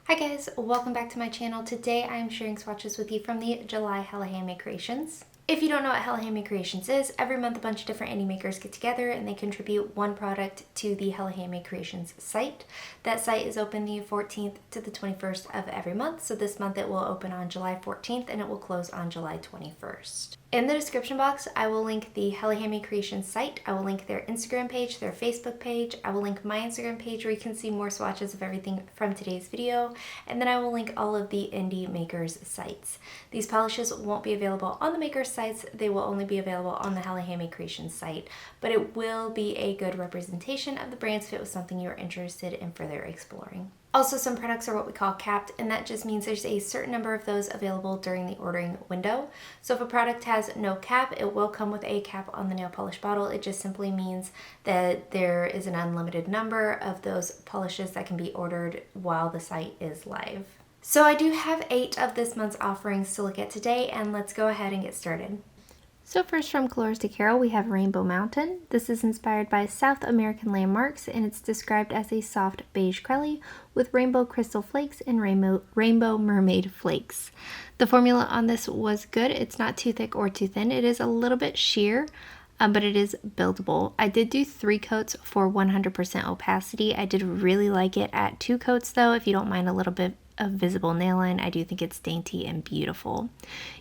Hi guys, welcome back to my channel. Today I am sharing swatches with you from the July Hella Handmade Creations. If you don't know what Hella Handmade Creations is, every month a bunch of different indie makers get together and they contribute one product to the Hella Handmade Creations site. That site is open the 14th to the 21st of every month, so this month it will open on July 14th and it will close on July 21st. In the description box, I will link the Hella Handmade Creations site. I will link their Instagram page, their Facebook page. I will link my Instagram page where you can see more swatches of everything from today's video. And then I will link all of the indie makers' sites. These polishes won't be available on the makers' sites. They will only be available on the Hella Handmade Creations site. But it will be a good representation of the brands if it was something you were interested in further exploring. Also, some products are what we call capped, and that just means there's a certain number of those available during the ordering window. So if a product has no cap, it will come with a cap on the nail polish bottle. It just simply means that there is an unlimited number of those polishes that can be ordered while the site is live. So I do have 8 of this month's offerings to look at today, and let's go ahead and get started. So first from Colors de Carol, we have Rainbow Mountain. This is inspired by South American landmarks, and it's described as a soft beige crelly with rainbow crystal flakes and rainbow mermaid flakes. The formula on this was good. It's not too thick or too thin. It is a little bit sheer, but it is buildable. I did do 3 coats for 100% opacity. I did really like it at 2 coats though, if you don't mind a little bit of visible nail line. I do think it's dainty and beautiful.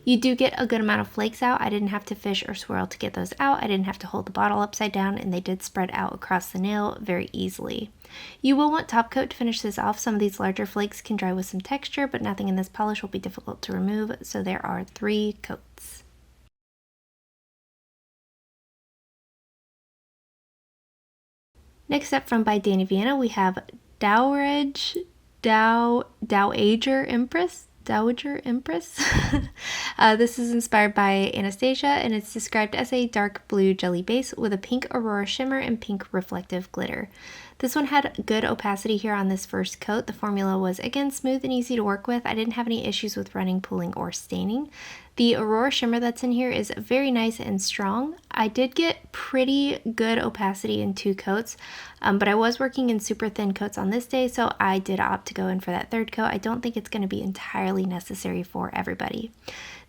You do get a good amount of flakes out. I didn't have to fish or swirl to get those out. I didn't have to hold the bottle upside down, and they did spread out across the nail very easily. You will want top coat to finish this off. Some of these larger flakes can dry with some texture, but nothing in this polish will be difficult to remove, so there are 3 coats. Next up from by Danny Vienna, we have Dowerage Dowager Empress. This is inspired by Anastasia, and it's described as a dark blue jelly base with a pink aurora shimmer and pink reflective glitter. This one had good opacity here on this first coat. The formula was again smooth and easy to work with. I didn't have any issues with running, pooling, or staining. The aurora shimmer that's in here is very nice and strong. I did get pretty good opacity in 2 coats, but I was working in super thin coats on this day, so I did opt to go in for that 3rd coat. I don't think it's going to be entirely necessary for everybody.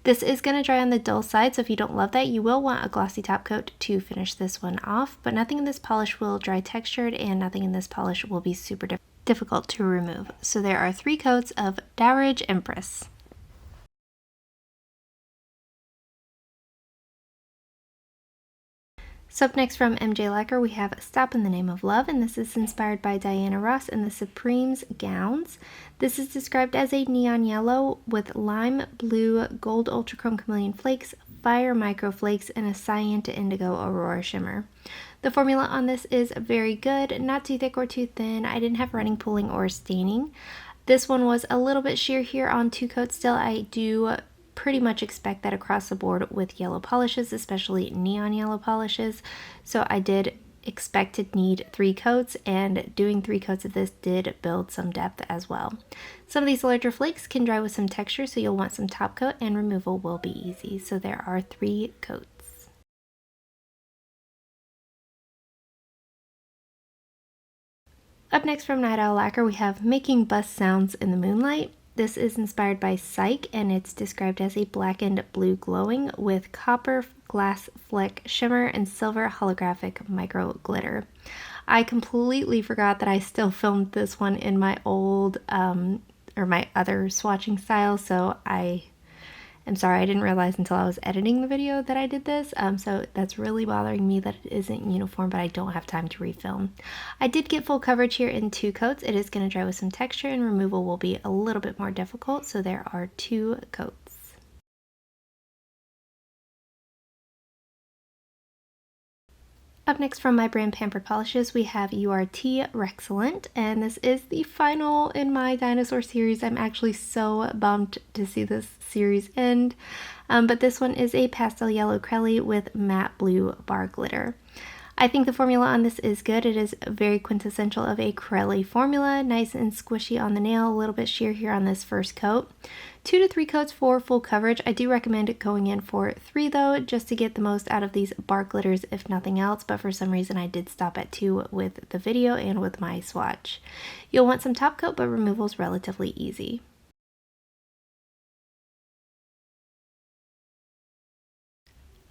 This is going to dry on the dull side, so if you don't love that, you will want a glossy top coat to finish this one off, but nothing in this polish will dry textured, and nothing in this polish will be super difficult to remove. So there are 3 coats of Dowerage Empress. So up next from MJ Lacquer, we have Stop in the Name of Love, and this is inspired by Diana Ross and the Supremes gowns. This is described as a neon yellow with lime blue, gold ultrachrome chameleon flakes, fire micro flakes, and a cyan to indigo aurora shimmer. The formula on this is very good, not too thick or too thin. I didn't have running, pooling, or staining. This one was a little bit sheer here on 2 coats still. I do pretty much expect that across the board with yellow polishes, especially neon yellow polishes. So I did expect to need 3 coats, and doing 3 coats of this did build some depth as well. Some of these larger flakes can dry with some texture, so you'll want some top coat, and removal will be easy. So there are 3 coats. Up next from Night Owl Lacquer, we have Making Bust Sounds in the Moonlight. This is inspired by Psyche, and it's described as a blackened blue glowing with copper glass fleck shimmer and silver holographic micro glitter. I completely forgot that I still filmed this one in my old or my other swatching style, so I'm sorry, I didn't realize until I was editing the video that I did this, so that's really bothering me that it isn't uniform, but I don't have time to refilm. I did get full coverage here in 2 coats. It is going to dry with some texture, and removal will be a little bit more difficult, so there are 2 coats. Up next from my brand Pampered Polishes, we have Are Txellant, and this is the final in my dinosaur series. I'm actually so bummed to see this series end, but this one is a pastel yellow crelly with matte blue bar glitter. I think the formula on this is good. It is very quintessential of a Crelly formula, nice and squishy on the nail, a little bit sheer here on this first coat. 2 to 3 coats for full coverage. I do recommend going in for 3 though, just to get the most out of these bark glitters if nothing else, but for some reason I did stop at 2 with the video and with my swatch. You'll want some top coat, but removal is relatively easy.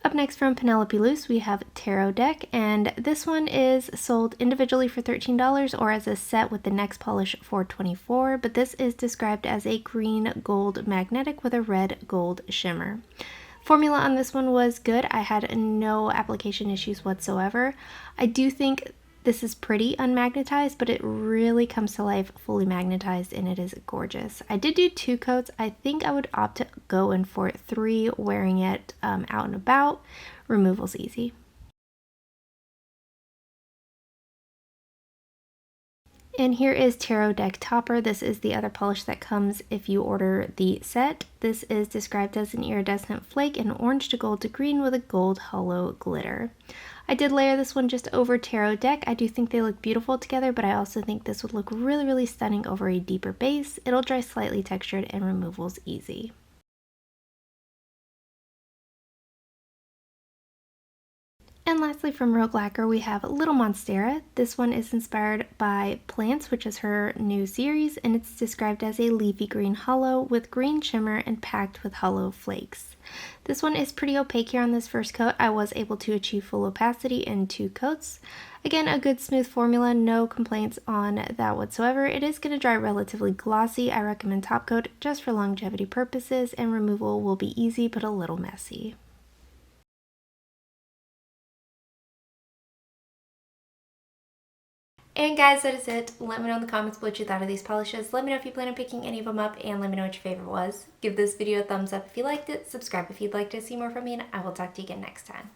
Up next from Penelope Luz, we have Tarot Deck, and this one is sold individually for $13 or as a set with the next polish for $24, but this is described as a green gold magnetic with a red gold shimmer. Formula on this one was good. I had no application issues whatsoever. I do think this is pretty unmagnetized, but it really comes to life fully magnetized and it is gorgeous. I did do 2 coats. I think I would opt to go in for 3, wearing it out and about. Removal's easy. And here is Tarot Deck Topper. This is the other polish that comes if you order the set. This is described as an iridescent flake in orange to gold to green with a gold hollow glitter. I did layer this one just over Tarot Deck. I do think they look beautiful together, but I also think this would look really, really stunning over a deeper base. It'll dry slightly textured and removal's easy. And lastly from Rogue Lacquer, we have Little Monstera. This one is inspired by Plants, which is her new series, and it's described as a leafy green hollow with green shimmer and packed with hollow flakes. This one is pretty opaque here on this first coat. I was able to achieve full opacity in 2 coats. Again, a good smooth formula, no complaints on that whatsoever. It is going to dry relatively glossy. I recommend top coat just for longevity purposes, and removal will be easy but a little messy. And guys, that is it. Let me know in the comments what you thought of these polishes. Let me know if you plan on picking any of them up, and let me know what your favorite was. Give this video a thumbs up if you liked it, subscribe if you'd like to see more from me, and I will talk to you again next time.